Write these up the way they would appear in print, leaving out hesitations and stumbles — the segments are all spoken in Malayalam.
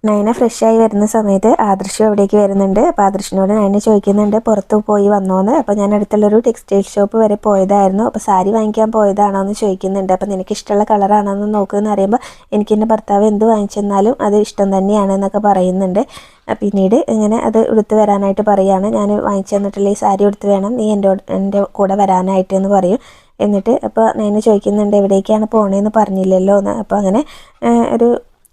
നയന ഫ്രഷായി വരുന്ന സമയത്ത് ആദർശം അവിടേക്ക് വരുന്നുണ്ട്. അപ്പോൾ ആദർശിനോട് നയന ചോദിക്കുന്നുണ്ട് പുറത്ത് പോയി വന്നോന്ന്. അപ്പോൾ ഞാൻ അടുത്തുള്ളൊരു ടെക്സ്റ്റൈൽ ഷോപ്പ് വരെ പോയതായിരുന്നു, അപ്പോൾ സാരി വാങ്ങിക്കാൻ പോയതാണോ എന്ന് ചോദിക്കുന്നുണ്ട്. അപ്പോൾ നിനക്ക് ഇഷ്ടമുള്ള കളറാണോ എന്ന് നോക്കുമെന്ന് അറിയുമ്പോൾ എനിക്ക് എൻ്റെ ഭർത്താവ് എന്ത് വാങ്ങിച്ചെന്നാലും അത് ഇഷ്ടം തന്നെയാണ് എന്നൊക്കെ പറയുന്നുണ്ട്. പിന്നീട് ഇങ്ങനെ അത് ഉടുത്ത് വരാനായിട്ട് പറയുകയാണ്. ഞാൻ വാങ്ങിച്ചു തന്നിട്ടുള്ള ഈ സാരി ഉടുത്ത് വേണം നീ എൻ്റെ കൂടെ വരാനായിട്ട് എന്ന് പറയും. എന്നിട്ട് അപ്പോൾ നയന ചോദിക്കുന്നുണ്ട് എവിടേക്കാണ് പോണേന്ന് പറഞ്ഞില്ലല്ലോ എന്ന്. അപ്പോൾ അങ്ങനെ ഒരു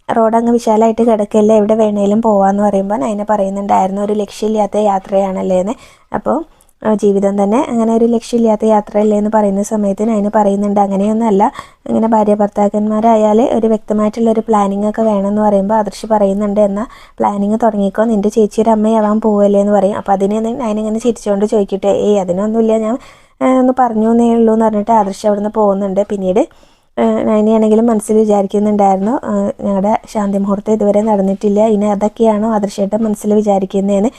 റോഡ് അങ്ങ് വിശാലമായിട്ട് കിടക്കല്ലേ, എവിടെ വേണേലും പോവാന്ന് പറയുമ്പോൾ നയന പറയുന്നുണ്ടായിരുന്നു ഒരു ലക്ഷ്യമില്ലാത്ത യാത്രയാണല്ലേ എന്ന്. അപ്പോൾ ജീവിതം തന്നെ അങ്ങനെ ഒരു ലക്ഷ്യമില്ലാത്ത യാത്രയല്ലേ എന്ന് പറയുന്ന സമയത്ത് നയന പറയുന്നുണ്ട് അങ്ങനെയൊന്നുമല്ല, ഇങ്ങനെ ഭാര്യ ഭർത്താക്കന്മാരായാൽ ഒരു വ്യക്തമായിട്ടുള്ളൊരു പ്ലാനിങ് ഒക്കെ വേണമെന്ന് പറയുമ്പോൾ ആദർശ് പറയുന്നുണ്ട് എന്നാൽ പ്ലാനിങ് തുടങ്ങിക്കോ, നിൻ്റെ ചേച്ചിയുടെ അമ്മയാവാൻ പോവല്ലേ എന്ന് പറയും. അപ്പോൾ അതിനെ നയന ഇങ്ങനെ ചിരിച്ചുകൊണ്ട് ചോദിക്കട്ടെ അതിനൊന്നുമില്ല, ഞാൻ ഒന്ന് പറഞ്ഞു എന്നേ ഉള്ളൂ എന്ന് പറഞ്ഞിട്ട് ആദർശ് അവിടുന്ന് പോകുന്നുണ്ട്. പിന്നീട് നയനയാണെങ്കിലും മനസ്സിൽ വിചാരിക്കുന്നുണ്ടായിരുന്നു ഞങ്ങളുടെ ശാന്തി മുഹൂർത്തം ഇതുവരെ നടന്നിട്ടില്ല, ഇനി അതൊക്കെയാണോ ആദർശേട്ടൻ മനസ്സിൽ വിചാരിക്കുന്നതെന്ന്.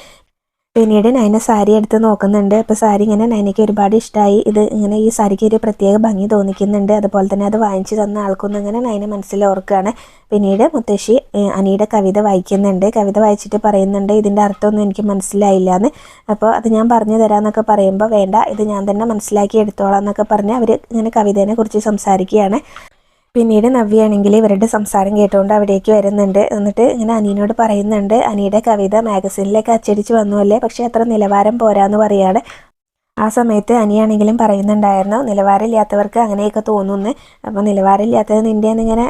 പിന്നീട് നയന സാരി എടുത്ത് നോക്കുന്നുണ്ട്. അപ്പോൾ സാരി ഇങ്ങനെ നയനയ്ക്ക് ഒരുപാട് ഇഷ്ടമായി. ഇത് ഇങ്ങനെ ഈ സാരിക്ക് ഒരു പ്രത്യേക ഭംഗി തോന്നിക്കുന്നുണ്ട്. അതുപോലെ തന്നെ അത് വാങ്ങിച്ചു തന്ന ആൾക്കൊന്നും ഇങ്ങനെ നയന മനസ്സിൽ ഓർക്കുകയാണ്. പിന്നീട് മുത്തശ്ശി അനിയുടെ കവിത വായിക്കുന്നുണ്ട്. കവിത വായിച്ചിട്ട് പറയുന്നുണ്ട് ഇതിൻ്റെ അർത്ഥമൊന്നും എനിക്ക് മനസ്സിലായില്ല എന്ന്. അപ്പോൾ അത് ഞാൻ പറഞ്ഞു തരാമെന്നൊക്കെ പറയുമ്പോൾ വേണ്ട, ഇത് ഞാൻ തന്നെ മനസ്സിലാക്കി എടുത്തോളാം എന്നൊക്കെ പറഞ്ഞ് അവർ ഇങ്ങനെ കവിതേനെ കുറിച്ച് സംസാരിക്കുകയാണ്. പിന്നീട് നവ്യയാണെങ്കിൽ ഇവരുടെ സംസാരം കേട്ടുകൊണ്ട് അവിടേക്ക് വരുന്നുണ്ട്. എന്നിട്ട് ഇങ്ങനെ അനിയനോട് പറയുന്നുണ്ട് അനിയുടെ കവിത മാഗസിനിലേക്ക് അച്ചടിച്ച് വന്നുവല്ലേ, പക്ഷേ അത്ര നിലവാരം പോരാന്ന് പറയാണ്. ആ സമയത്ത് അനിയാണെങ്കിലും പറയുന്നുണ്ടായിരുന്നു നിലവാരമില്ലാത്തവർക്ക് അങ്ങനെയൊക്കെ തോന്നുന്നു. അപ്പോൾ നിലവാരമില്ലാത്തത് നിൻ്റെ എന്നിങ്ങനെ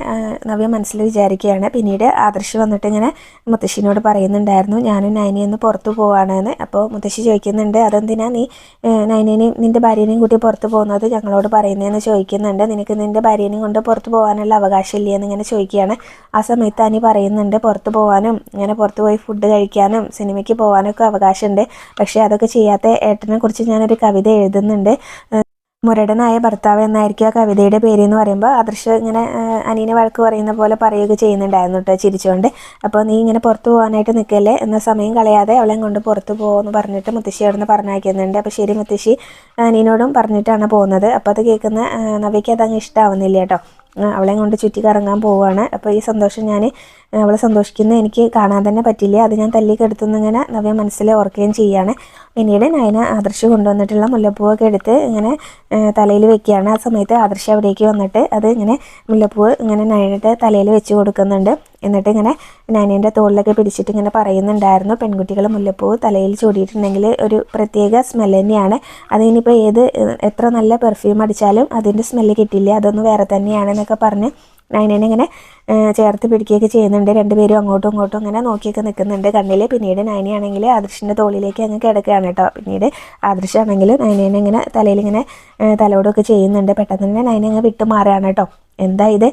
നവ്യ മനസ്സിൽ വിചാരിക്കുകയാണ്. പിന്നീട് ആദർശ് വന്നിട്ട് ഇങ്ങനെ മുത്തശ്ശിനോട് പറയുന്നുണ്ടായിരുന്നു ഞാനും നയനയൊന്ന് പുറത്തു പോവാണെന്ന്. അപ്പോൾ മുത്തശ്ശി ചോദിക്കുന്നുണ്ട് അതെന്തിനാ നീ നയനേനെയും നിൻ്റെ ഭാര്യേനെയും കൂട്ടി പുറത്ത് പോകുന്നത് ഞങ്ങളോട് പറയുന്നതെന്ന് ചോദിക്കുന്നുണ്ട്. നിനക്ക് നിൻ്റെ ഭാര്യേനെയും കൊണ്ട് പുറത്ത് പോകാനുള്ള അവകാശമില്ല എന്നിങ്ങനെ ചോദിക്കുകയാണ്. ആ സമയത്ത് അനി പറയുന്നുണ്ട് പുറത്ത് പോകാനും ഇങ്ങനെ പുറത്ത് പോയി ഫുഡ് കഴിക്കാനും സിനിമയ്ക്ക് പോകാനൊക്കെ അവകാശമുണ്ട്, പക്ഷേ അതൊക്കെ ചെയ്യാത്ത ഏട്ടനെ കുറിച്ച് ഞാനൊരു കവിത എഴുതുന്നുണ്ട്, മുരടനായ ഭർത്താവ് എന്നായിരിക്കും ആ കവിതയുടെ പേര് എന്ന് പറയുമ്പോൾ ആദർശ് ഇങ്ങനെ അനീനെ വഴക്ക് പറയുന്ന പോലെ പറയുകയൊക്കെ ചെയ്യുന്നുണ്ടായിരുന്നു കേട്ടോ ചിരിച്ചുകൊണ്ട്. അപ്പോൾ നീ ഇങ്ങനെ പുറത്ത് പോകാനായിട്ട് നിൽക്കല്ലേ, എന്ന സമയം കളയാതെ അവളെയും കൊണ്ട് പുറത്ത് പോകുമെന്ന് പറഞ്ഞിട്ട് മുത്തശ്ശി അവിടെ നിന്ന് പറഞ്ഞയക്കുന്നുണ്ട്. അപ്പോൾ ശരി മുത്തശ്ശി അനീനോടും പറഞ്ഞിട്ടാണ് പോകുന്നത്. അപ്പോൾ അത് കേൾക്കുന്ന നവ്യയ്ക്ക് അതങ്ങ് ഇഷ്ടമാവുന്നില്ല കേട്ടോ. അവളെയും കൊണ്ട് ചുറ്റി കറങ്ങാൻ പോവുകയാണ്. അപ്പോൾ ഈ സന്തോഷം ഞാൻ അവളെ സന്തോഷിക്കുന്നത് എനിക്ക് കാണാൻ തന്നെ പറ്റില്ല, അത് ഞാൻ തല്ലിക്കെടുത്തുനിന്നിങ്ങനെ നവ്യ മനസ്സിൽ ഓർക്കുകയും ചെയ്യുകയാണ്. പിന്നീട് നയന ആദർശ് കൊണ്ടുവന്നിട്ടുള്ള മുല്ലപ്പൂവൊക്കെ എടുത്ത് ഇങ്ങനെ തലയിൽ വെക്കുകയാണ്. ആ സമയത്ത് ആദർശ് അവിടേക്ക് വന്നിട്ട് അത് ഇങ്ങനെ മുല്ലപ്പൂവ് ഇങ്ങനെ നയനയുടെ തലയിൽ വെച്ച് കൊടുക്കുന്നുണ്ട്. എന്നിട്ട് ഇങ്ങനെ നയനേൻ്റെ തോളിലൊക്കെ പിടിച്ചിട്ട് ഇങ്ങനെ പറയുന്നുണ്ടായിരുന്നു പെൺകുട്ടികൾ മുല്ലപ്പൂവ് തലയിൽ ചൂടിയിട്ടുണ്ടെങ്കിൽ ഒരു പ്രത്യേക സ്മെല്ല് തന്നെയാണ്, അതിനിപ്പോൾ എത്ര നല്ല പെർഫ്യൂം അടിച്ചാലും അതിൻ്റെ സ്മെല്ല് കിട്ടില്ല, അതൊന്നും വേറെ തന്നെയാണെന്നൊക്കെ പറഞ്ഞ് നയനേനെ ഇങ്ങനെ ചേർത്ത് പിടിക്കുകയൊക്കെ ചെയ്യുന്നുണ്ട്. രണ്ടുപേരും അങ്ങോട്ടും ഇങ്ങോട്ടും ഇങ്ങനെ നോക്കിയൊക്കെ നിൽക്കുന്നുണ്ട് കണ്ണിൽ. പിന്നീട് നയനയാണെങ്കിൽ ആദർശിൻ്റെ തോളിലേക്ക് അങ്ങ് കിടക്കുകയാണ് കേട്ടോ. പിന്നീട് ആദർശാണെങ്കിൽ നയനേനെ ഇങ്ങനെ തലയിൽ ഇങ്ങനെ തലോടൊക്കെ ചെയ്യുന്നുണ്ട്. പെട്ടെന്ന് തന്നെ നയന അങ്ങ് വിട്ടു മാറുകയാണ് കേട്ടോ. എന്താ ഇത്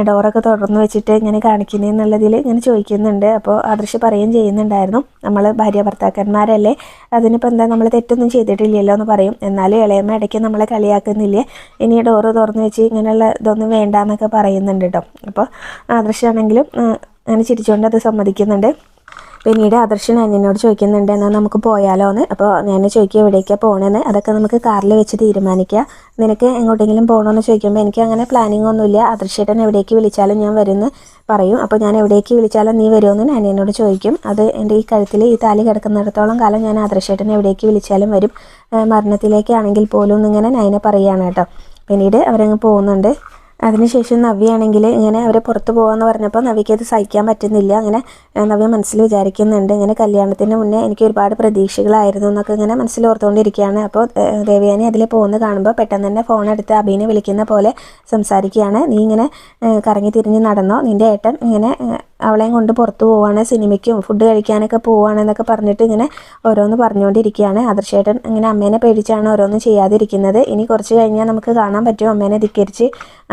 ഡോറൊക്കെ തുറന്ന് വെച്ചിട്ട് ഇങ്ങനെ കാണിക്കുന്നതെന്നുള്ളതിൽ ഇങ്ങനെ ചോദിക്കുന്നുണ്ട്. അപ്പോൾ ആദർശ് പറയുകയും ചെയ്യുന്നുണ്ടായിരുന്നു നമ്മൾ ഭാര്യ ഭർത്താക്കന്മാരല്ലേ, അതിനിപ്പോൾ എന്താ നമ്മൾ തെറ്റൊന്നും ചെയ്തിട്ടില്ലല്ലോ എന്ന് പറയും. എന്നാലും ഇളയമ്മ ഇടയ്ക്ക് നമ്മളെ കളിയാക്കുന്നില്ലേ, ഇനി ഡോറ് തുറന്ന് വെച്ച് ഇങ്ങനെയുള്ള ഇതൊന്നും വേണ്ട എന്നൊക്കെ പറയുന്നുണ്ട് കേട്ടോ. അപ്പോൾ ആദർശാണെങ്കിലും അങ്ങനെ ചിരിച്ചുകൊണ്ട് അത് സമ്മതിക്കുന്നുണ്ട്. പിന്നീട് ആദർശൻ അനിയനോട് ചോദിക്കുന്നുണ്ട് എന്നാൽ നമുക്ക് പോയാലോ എന്ന്. അപ്പോൾ ഞാൻ ചോദിക്കുക എവിടേക്കാണ് പോകണമെന്ന്, അതൊക്കെ നമുക്ക് കാറിൽ വെച്ച് തീരുമാനിക്കുക, നിനക്ക് എങ്ങോട്ടെങ്കിലും പോകണമെന്ന് ചോദിക്കുമ്പോൾ എനിക്ക് അങ്ങനെ പ്ലാനിങ് ഒന്നുമില്ല, ആദർശേട്ടൻ എവിടേക്ക് വിളിച്ചാലും ഞാൻ വരുമെന്ന് പറയും. അപ്പോൾ ഞാൻ എവിടേക്ക് വിളിച്ചാലും നീ വരുമെന്ന് അനിയനോട് ചോദിക്കും. അത് എൻ്റെ ഈ കഴുത്തിൽ ഈ താലി കിടക്കുന്നിടത്തോളം കാലം ഞാൻ ആദർശേട്ടൻ എവിടേക്ക് വിളിച്ചാലും വരും, മരണത്തിലേക്കാണെങ്കിൽ പോലും എന്നിങ്ങനെ നയന പറയുകയാണ് കേട്ടോ. പിന്നീട് അവരങ്ങ് പോകുന്നുണ്ട്. അതിനുശേഷം നവ്യയാണെങ്കിൽ ഇങ്ങനെ അവരെ പുറത്ത് പോകാമെന്ന് പറഞ്ഞപ്പോൾ നവ്യയ്ക്ക് അത് സഹിക്കാൻ പറ്റുന്നില്ല. അങ്ങനെ നവ്യ മനസ്സിൽ വിചാരിക്കുന്നുണ്ട് ഇങ്ങനെ കല്യാണത്തിന് മുന്നേ എനിക്ക് ഒരുപാട് പ്രതീക്ഷകളായിരുന്നു എന്നൊക്കെ ഇങ്ങനെ മനസ്സിൽ ഓർത്തുകൊണ്ടിരിക്കുകയാണ്. അപ്പോൾ ദേവയാനി അതിൽ പോകുന്നത് കാണുമ്പോൾ പെട്ടെന്ന് തന്നെ ഫോൺ എടുത്ത് അബീനെ വിളിക്കുന്ന പോലെ സംസാരിക്കുകയാണ്. നീ ഇങ്ങനെ കറങ്ങി തിരിഞ്ഞ് നടന്നോ, നിൻ്റെ ഏട്ടൻ ഇങ്ങനെ അവളെയും കൊണ്ട് പുറത്ത് പോവുകയാണ്, സിനിമയ്ക്കും ഫുഡ് കഴിക്കാനൊക്കെ പോവുകയാണെന്നൊക്കെ പറഞ്ഞിട്ട് ഇങ്ങനെ ഓരോന്ന് പറഞ്ഞുകൊണ്ടിരിക്കുകയാണ്. ആദർശേട്ടൻ ഇങ്ങനെ അമ്മേനെ പേടിച്ചാണ് ഓരോന്നും ചെയ്യാതിരിക്കുന്നത്, ഇനി കുറച്ച് കഴിഞ്ഞാൽ നമുക്ക് കാണാൻ പറ്റും അമ്മേനെ ധിക്കരിച്ച്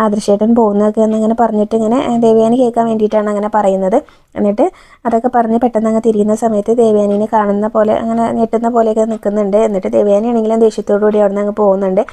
ആദർശേട്ടൻ പോകുന്നതൊക്കെ എന്നിങ്ങനെ പറഞ്ഞിട്ട് ഇങ്ങനെ ദേവയാനി കേൾക്കാൻ വേണ്ടിയിട്ടാണ് അങ്ങനെ പറയുന്നത്. എന്നിട്ട് അതൊക്കെ പറഞ്ഞ് പെട്ടെന്ന് അങ്ങ് തിരിയുന്ന സമയത്ത് ദേവയാനിനെ കാണുന്ന പോലെ അങ്ങനെ ഞെട്ടുന്ന പോലെയൊക്കെ നിൽക്കുന്നുണ്ട്. എന്നിട്ട് ദേവയാനി ആണെങ്കിലും ദേഷ്യത്തോടു കൂടി അവിടെ നിന്ന് അങ്ങ് പോകുന്നുണ്ട്.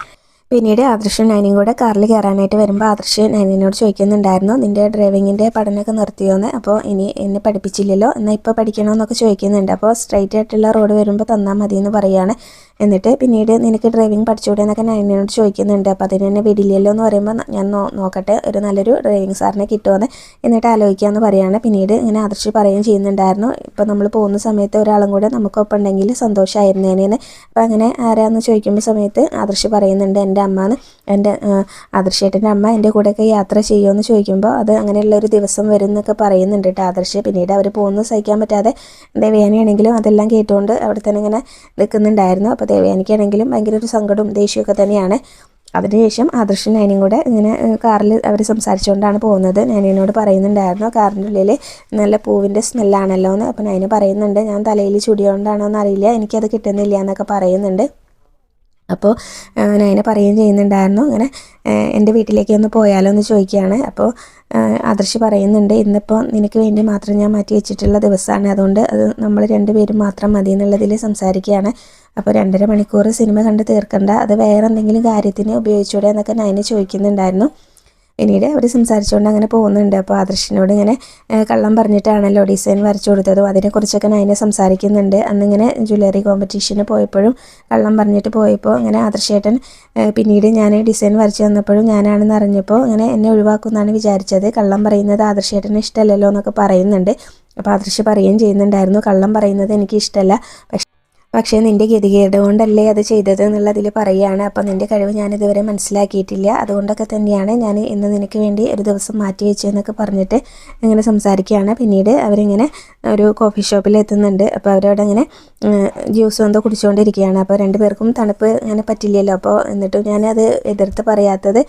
പിന്നീട് ആദർശും നൈനയും കൂടെ കാറിൽ കയറാനായിട്ട് വരുമ്പോൾ ആദർശ് നൈനിനോട് ചോദിക്കുന്നുണ്ടായിരുന്നു, നിൻ്റെ ഡ്രൈവിങ്ങിൻ്റെ പഠനമൊക്കെ നിർത്തിയോന്ന്. അപ്പോൾ ഇനി എന്നെ പഠിപ്പിച്ചില്ലല്ലോ, എന്നാൽ ഇപ്പോൾ പഠിക്കണമെന്നൊക്കെ ചോദിക്കുന്നുണ്ട്. അപ്പോൾ സ്ട്രൈറ്റ് ആയിട്ടുള്ള റോഡ് വരുമ്പോൾ തന്നാൽ മതി എന്ന് പറയുകയാണ്. എന്നിട്ട് പിന്നീട് നിനക്ക് ഡ്രൈവിംഗ് പഠിച്ചുകൂടെ എന്നൊക്കെ നൈനയോട് ചോദിക്കുന്നുണ്ട്. അപ്പോൾ അതിന് തന്നെ വിടില്ലല്ലോ എന്ന് പറയുമ്പോൾ ഞാൻ നോക്കട്ടെ ഒരു നല്ലൊരു ഡ്രൈവിംഗ് സാറിനെ കിട്ടുമെന്ന് എന്നിട്ട് ആലോചിക്കാമെന്ന് പറയുകയാണ്. പിന്നീട് ഇങ്ങനെ ആദർശ് പറയുകയും ചെയ്യുന്നുണ്ടായിരുന്നു, ഇപ്പോൾ നമ്മൾ പോകുന്ന സമയത്ത് ഒരാളും കൂടെ നമുക്കൊപ്പം ഉണ്ടെങ്കിൽ സന്തോഷമായിരുന്നേനെന്ന്. അപ്പോൾ അങ്ങനെ ആരാന്ന് ചോദിക്കുമ്പോൾ സമയത്ത് ആദർശ് പറയുന്നുണ്ട്, എൻ്റെ അമ്മന്ന്, എൻ്റെ ആദർശേട്ടൻ്റെ അമ്മ എൻ്റെ കൂടെയൊക്കെ യാത്ര ചെയ്യുമെന്ന് ചോദിക്കുമ്പോൾ അത് അങ്ങനെയുള്ളൊരു ദിവസം വരും എന്നൊക്കെ പറയുന്നുണ്ട് കേട്ടോ ആദർശ്. പിന്നീട് അവർ പോകുന്നത് സഹിക്കാൻ പറ്റാതെ ദേവയാനിയാണെങ്കിലും അതെല്ലാം കേട്ടുകൊണ്ട് അവിടെ തന്നെ ഇങ്ങനെ നിൽക്കുന്നുണ്ടായിരുന്നു. അപ്പോൾ ദേവയാനിക്കാണെങ്കിലും ഭയങ്കര ഒരു സങ്കടവും ദേഷ്യമൊക്കെ തന്നെയാണ്. അതിനുശേഷം ആദർശും നൈനയും കൂടെ ഇങ്ങനെ കാറിൽ അവർ സംസാരിച്ചുകൊണ്ടാണ് പോകുന്നത്. നൈനയോട് പറയുന്നുണ്ടായിരുന്നു, കാറിൻ്റെ ഉള്ളിൽ നല്ല പൂവിൻ്റെ സ്മെല്ലാണല്ലോ എന്ന്. അപ്പോൾ നൈന പറയുന്നുണ്ട്, ഞാൻ തലയിൽ ചുടിയോണ്ടാണോ എന്നറിയില്ല, എനിക്കത് കിട്ടുന്നില്ല എന്നൊക്കെ പറയുന്നുണ്ട്. അപ്പോൾ നൈന പറയുകയും ചെയ്യുന്നുണ്ടായിരുന്നു, അങ്ങനെ എൻ്റെ വീട്ടിലേക്ക് ഒന്ന് പോയാലോ എന്ന് ചോദിക്കുകയാണ്. അപ്പോൾ ആദർശ് പറയുന്നുണ്ട്, ഇന്നിപ്പോൾ നിനക്ക് വേണ്ടി മാത്രം ഞാൻ മാറ്റി വെച്ചിട്ടുള്ള ദിവസമാണ്, അതുകൊണ്ട് അത് നമ്മൾ രണ്ടുപേരും മാത്രം മതി എന്നുള്ളതിൽ സംസാരിക്കുകയാണ്. അപ്പോൾ 2.5 മണിക്കൂർ സിനിമ കണ്ട് തീർക്കണ്ട, അത് വേറെ എന്തെങ്കിലും കാര്യത്തിന് ഉപയോഗിച്ചൂടെ എന്നൊക്കെ നൈന ചോദിക്കുന്നുണ്ടായിരുന്നു. പിന്നീട് അവർ സംസാരിച്ചുകൊണ്ട് അങ്ങനെ പോകുന്നുണ്ട്. അപ്പോൾ ആദർശിനോട് ഇങ്ങനെ കള്ളം പറഞ്ഞിട്ടാണല്ലോ ഡിസൈൻ വരച്ചു കൊടുത്തതും അതിനെക്കുറിച്ചൊക്കെ നൈന സംസാരിക്കുന്നുണ്ട്. അന്നിങ്ങനെ ജ്വല്ലറി കോമ്പറ്റീഷന് പോയപ്പോഴും കള്ളം പറഞ്ഞിട്ട് പോയപ്പോൾ അങ്ങനെ ആദർശേട്ടൻ പിന്നീട് ഞാൻ ഡിസൈൻ വരച്ചു തന്നപ്പോഴും ഞാനാണെന്ന് അറിഞ്ഞപ്പോൾ അങ്ങനെ എന്നെ ഒഴിവാക്കുമെന്നാണ് വിചാരിച്ചത്, കള്ളം പറയുന്നത് ആദർശേട്ടന് ഇഷ്ടമല്ലല്ലോ എന്നൊക്കെ പറയുന്നുണ്ട്. അപ്പോൾ ആദർശ് പറയുകയും ചെയ്യുന്നുണ്ടായിരുന്നു, കള്ളം പറയുന്നത് എനിക്ക് ഇഷ്ടമല്ല, പക്ഷേ നിൻ്റെ ഗതികേട് കൊണ്ടല്ലേ അത് ചെയ്തത് എന്നുള്ളതിൽ പറയുകയാണ്. അപ്പം നിൻ്റെ കഴിവ് ഞാനിതുവരെ മനസ്സിലാക്കിയിട്ടില്ല, അതുകൊണ്ടൊക്കെ തന്നെയാണ് ഞാൻ ഇന്ന് നിനക്ക് വേണ്ടി ഒരു ദിവസം മാറ്റി വെച്ചതെന്നൊക്കെ പറഞ്ഞിട്ട് ഇങ്ങനെ സംസാരിക്കുകയാണ്. പിന്നീട് അവരിങ്ങനെ ഒരു കോഫി ഷോപ്പിൽ എത്തുന്നുണ്ട്. അപ്പോൾ അവരവിടെ ഇങ്ങനെ ജ്യൂസ് എന്തോ കുടിച്ചുകൊണ്ടിരിക്കുകയാണ്. അപ്പോൾ 2 പേർക്കും തണുപ്പ് അങ്ങനെ പറ്റില്ലല്ലോ. അപ്പോൾ എന്നിട്ടും ഞാനത് എതിർത്ത് പറയാത്തത്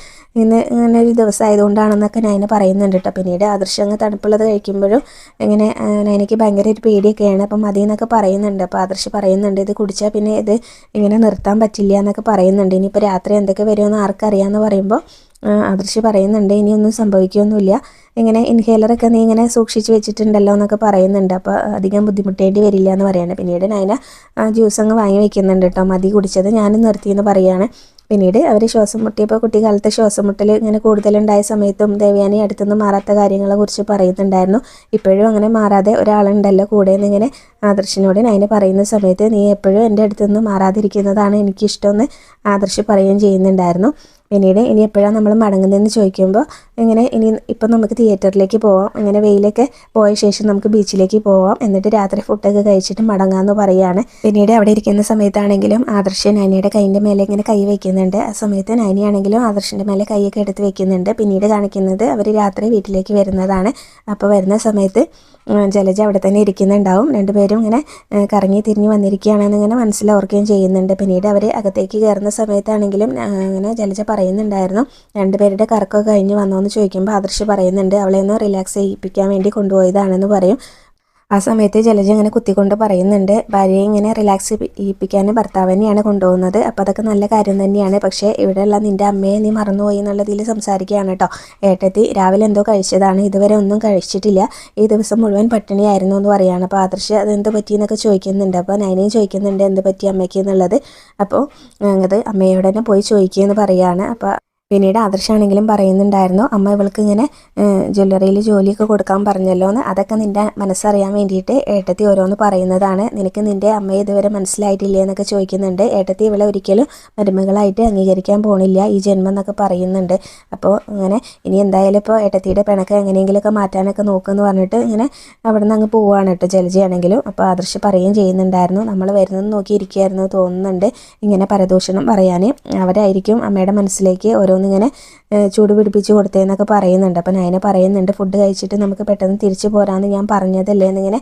ഇന്ന് ഇങ്ങനെ ഒരു ദിവസം ആയതുകൊണ്ടാണെന്നൊക്കെ നൈന പറയുന്നുണ്ട് കേട്ടോ. പിന്നീട് ആദർശം അങ്ങ് തണുപ്പുള്ളത് കഴിക്കുമ്പോഴും ഇങ്ങനെ നൈനയ്ക്ക് ഭയങ്കര ഒരു പേടിയൊക്കെയാണ്. അപ്പം മതി എന്നൊക്കെ പറയുന്നുണ്ട്. അപ്പോൾ ആദർശ് പറയുന്നുണ്ട്, ഇത് കുടിച്ചാൽ പിന്നെ ഇത് ഇങ്ങനെ നിർത്താൻ പറ്റില്ല എന്നൊക്കെ പറയുന്നുണ്ട്. ഇനിയിപ്പോൾ രാത്രി എന്തൊക്കെ വരുമെന്ന് ആർക്കറിയാമെന്ന് പറയുമ്പോൾ ആദർശ് പറയുന്നുണ്ട്, ഇനിയൊന്നും സംഭവിക്കുകയൊന്നുമില്ല, ഇങ്ങനെ ഇൻഹേലറൊക്കെ നീ ഇങ്ങനെ സൂക്ഷിച്ച് വെച്ചിട്ടുണ്ടല്ലോ എന്നൊക്കെ പറയുന്നുണ്ട്. അപ്പോൾ അധികം ബുദ്ധിമുട്ടേണ്ടി വരില്ല എന്ന് പറയാണ്. പിന്നീട് നൈന ജ്യൂസ് അങ്ങ് വാങ്ങി വെക്കുന്നുണ്ട് കേട്ടോ, മതി കുടിച്ചത്, ഞാനും നിർത്തിയെന്ന് പറയുകയാണ്. പിന്നീട് അവർ ശ്വാസം മുട്ടിയപ്പോൾ കുട്ടിക്കാലത്തെ ശ്വാസം മുട്ടൽ ഇങ്ങനെ കൂടുതലുണ്ടായ സമയത്തും ദേവയാനി അടുത്തുനിന്ന് മാറാത്ത കാര്യങ്ങളെ കുറിച്ച് പറയുന്നുണ്ടായിരുന്നു. ഇപ്പോഴും അങ്ങനെ മാറാതെ ഒരാളുണ്ടല്ലോ കൂടെ എന്നിങ്ങനെ ആദർശിനോട് നൈന പറയുന്ന സമയത്ത്, നീ എപ്പോഴും എൻ്റെ അടുത്തുനിന്ന് മാറാതിരിക്കുന്നതാണ് എനിക്കിഷ്ടമെന്ന് ആദർശ് പറയുകയും ചെയ്യുന്നുണ്ടായിരുന്നു. പിന്നീട് ഇനി എപ്പോഴാണ് നമ്മൾ മടങ്ങുന്നതെന്ന് ചോദിക്കുമ്പോൾ ഇങ്ങനെ ഇപ്പം നമുക്ക് തിയേറ്ററിലേക്ക് പോവാം, ഇങ്ങനെ വെയിലൊക്കെ പോയ ശേഷം നമുക്ക് ബീച്ചിലേക്ക് പോവാം, എന്നിട്ട് രാത്രി ഫുഡൊക്കെ കഴിച്ചിട്ട് മടങ്ങാമെന്ന് പറയുകയാണ്. പിന്നീട് അവിടെ ഇരിക്കുന്ന സമയത്താണെങ്കിലും ആദർശ് നൈനയുടെ കൈൻ്റെ മേലെ ഇങ്ങനെ കൈ വയ്ക്കുന്നുണ്ട്. ആ സമയത്ത് നൈനയാണെങ്കിലും ആദർശിൻ്റെ മേലെ കൈയൊക്കെ എടുത്ത് വെക്കുന്നുണ്ട്. പിന്നീട് കാണിക്കുന്നത് അവർ രാത്രി വീട്ടിലേക്ക് വരുന്നതാണ്. അപ്പോൾ വരുന്ന സമയത്ത് ജലജ അവിടെ തന്നെ ഇരിക്കുന്നുണ്ടാവും. 2 പേരും ഇങ്ങനെ കറങ്ങി തിരിഞ്ഞ് വന്നിരിക്കുകയാണെന്ന് ഇങ്ങനെ മനസ്സിലോർക്കുകയും ചെയ്യുന്നുണ്ട്. പിന്നീട് അവർ അകത്തേക്ക് കയറുന്ന സമയത്താണെങ്കിലും ഇങ്ങനെ ജലജ പറയുന്നുണ്ടായിരുന്നു, 2 പേരുടെ കറക്കമൊക്കെ കഴിഞ്ഞ് വന്നോന്ന് ചോദിക്കുമ്പോൾ ആദർശ് പറയുന്നുണ്ട്, അവളെ ഒന്ന് റിലാക്സ് ചെയ്യിപ്പിക്കാൻ വേണ്ടി കൊണ്ടുപോയതാണെന്ന് പറയും. ആ സമയത്ത് ജലജ ഇങ്ങനെ കുത്തിക്കൊണ്ട് പറയുന്നുണ്ട്, ഭാര്യയെ ഇങ്ങനെ റിലാക്സ് ചെയ്യിപ്പിക്കാൻ ഭർത്താവ് തന്നെയാണ് കൊണ്ടുപോകുന്നത്, അപ്പോൾ അതൊക്കെ നല്ല കാര്യം തന്നെയാണ്, പക്ഷേ ഇവിടെയുള്ള നിൻ്റെ അമ്മയെ നീ മറന്നുപോയി എന്നുള്ളതിൽ സംസാരിക്കുകയാണ് കേട്ടോ. ഏട്ടത്തി രാവിലെ എന്തോ കഴിച്ചതാണ്, ഇതുവരെ ഒന്നും കഴിച്ചിട്ടില്ല, ഈ ദിവസം മുഴുവൻ പട്ടിണിയായിരുന്നു എന്ന് പറയുകയാണ്. അപ്പോൾ ആദർശ് അതെന്ത് പറ്റിയെന്നൊക്കെ ചോദിക്കുന്നുണ്ട്. അപ്പോൾ നൈനയും ചോദിക്കുന്നുണ്ട് എന്ത് പറ്റി അമ്മയ്ക്ക് എന്നുള്ളത്. അപ്പോൾ അത് അമ്മയോട് തന്നെ പോയി ചോദിക്കുകയെന്ന് പറയുകയാണ്. അപ്പോൾ പിന്നീട് ആദർശാണെങ്കിലും പറയുന്നുണ്ടായിരുന്നു, അമ്മ ഇവൾക്ക് ഇങ്ങനെ ജ്വല്ലറിയിൽ ജോലിയൊക്കെ കൊടുക്കാൻ പറഞ്ഞല്ലോ എന്ന്, അതൊക്കെ നിൻ്റെ മനസ്സറിയാൻ വേണ്ടിയിട്ട് ഏട്ടത്തി ഓരോന്ന് പറയുന്നതാണ്, നിനക്ക് നിൻ്റെ അമ്മയെ ഇതുവരെ മനസ്സിലായിട്ടില്ലേ എന്നൊക്കെ ചോദിക്കുന്നുണ്ട്. ഏട്ടത്തി ഇവളെ ഒരിക്കലും മരുമകളായിട്ട് അംഗീകരിക്കാൻ പോണില്ല ഈ ജന്മം എന്നൊക്കെ പറയുന്നുണ്ട്. അപ്പോൾ ഇങ്ങനെ ഇനി എന്തായാലും ഇപ്പോൾ ഏട്ടത്തിയുടെ പിണക്ക് എങ്ങനെയെങ്കിലുമൊക്കെ മാറ്റാനൊക്കെ നോക്കുമെന്ന് പറഞ്ഞിട്ട് ഇങ്ങനെ അവിടെ നിന്ന് അങ്ങ് പോവുകയാണ് കേട്ടോ ജലജയാണെങ്കിലും. അപ്പോൾ ആദർശ് പറയുകയും ചെയ്യുന്നുണ്ടായിരുന്നു, നമ്മൾ വരുന്നത് നോക്കിയിരിക്കുകയായിരുന്നു തോന്നുന്നുണ്ട് ഇങ്ങനെ പരദൂഷണം പറയാൻ, അവരായിരിക്കും അമ്മയുടെ മനസ്സിലേക്ക് ഓരോന്നിങ്ങനെ ചൂട് പിടിപ്പിച്ച് കൊടുത്തതെന്നൊക്കെ പറയുന്നുണ്ട്. അപ്പോൾ നൈന പറയുന്നുണ്ട്, ഫുഡ് കഴിച്ചിട്ട് നമുക്ക് പെട്ടെന്ന് തിരിച്ചു പോരാമെന്ന് ഞാൻ പറഞ്ഞതല്ലേ എന്നിങ്ങനെ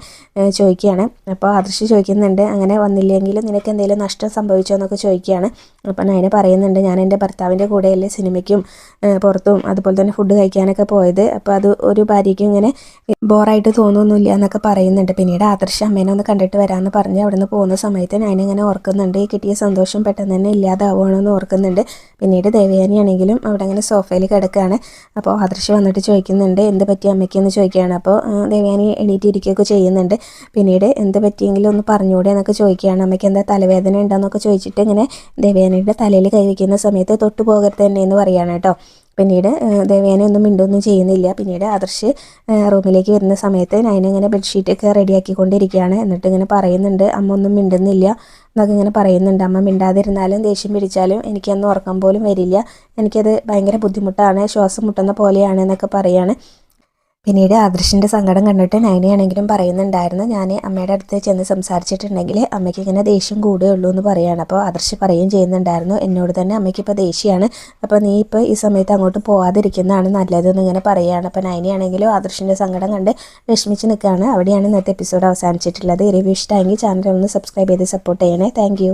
ചോദിക്കുകയാണ്. അപ്പോൾ ആദർശ് ചോദിക്കുന്നുണ്ട്, അങ്ങനെ വന്നില്ലെങ്കിൽ നിനക്ക് എന്തെങ്കിലും നഷ്ടം സംഭവിച്ചോ എന്നൊക്കെ ചോദിക്കുകയാണ്. അപ്പോൾ നൈന പറയുന്നുണ്ട്, ഞാൻ എൻ്റെ ഭർത്താവിൻ്റെ കൂടെയല്ലേ സിനിമയ്ക്കും പുറത്തും അതുപോലെ തന്നെ ഫുഡ് കഴിക്കാനൊക്കെ പോയത്, അപ്പോൾ അത് ഒരു ഭാര്യയ്ക്കും ഇങ്ങനെ ബോറായിട്ട് തോന്നുന്നില്ല എന്നൊക്കെ പറയുന്നുണ്ട്. പിന്നീട് ആദർശ് അമ്മേനെ ഒന്ന് കണ്ടിട്ട് വരാമെന്ന് പറഞ്ഞ് അവിടെ നിന്ന് പോകുന്ന സമയത്ത് നൈന ഇങ്ങനെ ഓർക്കുന്നുണ്ട്, ഈ കിട്ടിയ സന്തോഷം പെട്ടെന്ന് തന്നെ ഇല്ലാതാവുകയാണെന്ന് ഓർക്കുന്നുണ്ട്. പിന്നീട് ദേവയാനിയാണെങ്കിൽ നയനയാണെങ്കിലും അവിടെ അങ്ങനെ സോഫയിൽ കിടക്കുകയാണ്. അപ്പോൾ ആദർശ് വന്നിട്ട് ചോദിക്കുന്നുണ്ട് എന്ത് പറ്റി അമ്മയ്ക്കെന്ന് ചോദിക്കുകയാണ്. അപ്പോൾ ദേവയാനി എണീറ്റിരിക്കുകയൊക്കെ ചെയ്യുന്നുണ്ട്. പിന്നീട് എന്ത് പറ്റിയെങ്കിലും ഒന്ന് പറഞ്ഞുകൂടെ എന്നൊക്കെ ചോദിക്കുകയാണ്. അമ്മയ്ക്ക് എന്താ തലവേദന ഉണ്ടെന്നൊക്കെ ചോദിച്ചിട്ട് ഇങ്ങനെ ദേവയാനിയുടെ തലയിൽ കൈവയ്ക്കുന്ന സമയത്ത് തൊട്ടു പോകരുത് തന്നെ എന്ന് പറയുകയാണ് കേട്ടോ. പിന്നീട് ദേവയാനി ഒന്നും മിണ്ടൊന്നും ചെയ്യുന്നില്ല. പിന്നീട് ആദർശ് റൂമിലേക്ക് വരുന്ന സമയത്ത് നയന ഇങ്ങനെ ബെഡ്ഷീറ്റൊക്കെ റെഡിയാക്കിക്കൊണ്ടിരിക്കുകയാണ്. എന്നിട്ട് ഇങ്ങനെ പറയുന്നുണ്ട് അമ്മ ഒന്നും മിണ്ടുന്നില്ല എന്നൊക്കെ ഇങ്ങനെ പറയുന്നുണ്ട്. അമ്മ മിണ്ടാതിരുന്നാലും ദേഷ്യം പിടിച്ചാലും എനിക്കൊന്നും ഉറക്കം പോലും വരില്ല, എനിക്കത് ഭയങ്കര ബുദ്ധിമുട്ടാണ്, ശ്വാസം മുട്ടുന്ന പോലെയാണ് എന്നൊക്കെ പറയാണ്. പിന്നീട് ആദർശിൻ്റെ സങ്കടം കണ്ടിട്ട് നയനയാണെങ്കിലും പറയുന്നുണ്ടായിരുന്നു ഞാൻ അമ്മയുടെ അടുത്ത് ചെന്ന് സംസാരിച്ചിട്ടുണ്ടെങ്കിൽ അമ്മയ്ക്ക് ഇങ്ങനെ ദേഷ്യം കൂടുകയുള്ളൂ എന്ന് പറയുകയാണ്. അപ്പോൾ ആദർശ് പറയുകയും ചെയ്യുന്നുണ്ടായിരുന്നു എന്നോട് തന്നെ അമ്മയ്ക്ക് ഇപ്പോൾ ദേഷ്യമാണ്, അപ്പോൾ നീ ഇപ്പോൾ ഈ സമയത്ത് അങ്ങോട്ട് പോകാതിരിക്കുന്നതാണ് നല്ലതെന്ന് ഇങ്ങനെ പറയുകയാണ്. അപ്പോൾ നയനയാണെങ്കിലും ആദർശിൻ്റെ സങ്കടം കണ്ട് വിഷമിച്ച് നിൽക്കുകയാണ്. അവിടെയാണ് ഇന്നത്തെ എപ്പിസോഡ് അവസാനിച്ചിട്ടുള്ളത്. റിവ്യൂ ഇഷ്ടമെങ്കിൽ ചാനൽ ഒന്ന് സബ്സ്ക്രൈബ് ചെയ്ത് സപ്പോർട്ട് ചെയ്യണേ. താങ്ക്